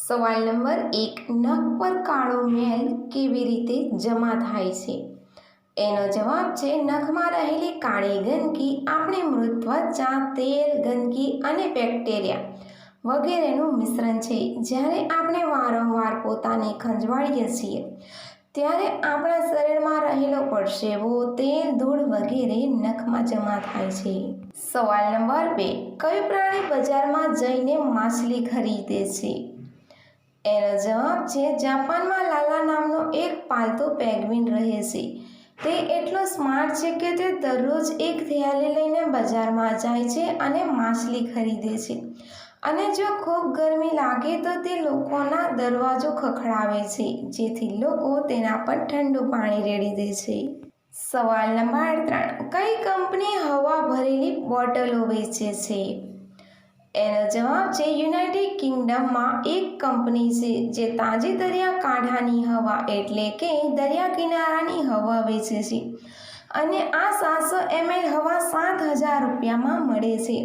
સવાલ નંબર 1, નખ પર કાળો મેલ કેવી રીતે જમા થાય છે? એનો જવાબ છે નખમાં રહેલી કાળી ગંદકી આપણી મૃત ત્વચા, તેલ, ગંદકી અને બેક્ટેરિયા વગેરેનું મિશ્રણ છે. જ્યારે આપણે વારંવાર પોતાને ખંજવાળીએ છીએ ત્યારે આપણા શરીરમાં રહેલો પરસેવો, તેલ, ધૂળ વગેરે નખમાં જમા થાય છે. સવાલ નંબર 2, કયું પ્રાણી બજારમાં જઈને માછલી ખરીદે છે? એનો જવાબ છે જાપાનમાં લાલા નામનો એક પાલતુ પેંગ્વિન રહે છે. તે એટલો સ્માર્ટ છે કે તે દરરોજ એક થેલી લઈને બજારમાં જાય છે અને માછલી ખરીદે છે. અને જો ખૂબ ગરમી લાગે તો તે લોકોના દરવાજો ખખડાવે છે, જેથી લોકો તેના પર ઠંડુ પાણી રેડી દે છે. સવાલ નંબર 3, કઈ કંપની હવા ભરેલી બોટલો વેચે છે? એનો જવાબ છે યુનાઇટેડ કિંગડમમાં એક કંપની છે જે તાજી દરિયાકાંઠાની હવા એટલે કે દરિયા કિનારાની હવા વેચે છે. અને આ 700 ml હવા 7,000 રૂપિયામાં મળે છે.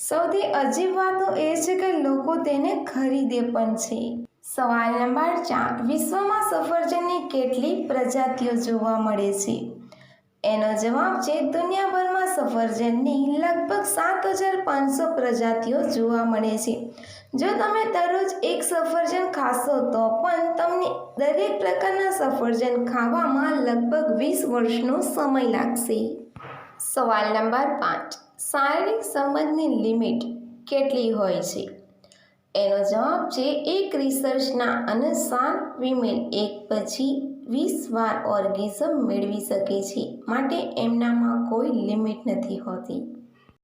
સૌથી અજીબ વાત તો એ છે કે લોકો તેને ખરીદે પણ છે. સવાલ નંબર 4, વિશ્વમાં સફરજનની કેટલી પ્રજાતિઓ જોવા મળે છે? એનો જવાબ છે દુનિયાભરમાં સફરજનની લગભગ 7,500 પ્રજાતિઓ જોવા મળે છે. જો તમે દરરોજ એક સફરજન ખાશો તો પણ તમને દરેક પ્રકારના સફરજન ખાવામાં લગભગ 20 વર્ષનો સમય લાગશે. સવાલ નંબર 5, શારીરિક સંબંધની લિમિટ કેટલી હોય છે? એનો જવાબ છે એક રિસર્ચના અનુસાર ફિમેલ એક પછી 20 વાર ઓર્ગેઝમ મેળવી શકે છે, માટે એમનામાં કોઈ લિમિટ નથી હોતી.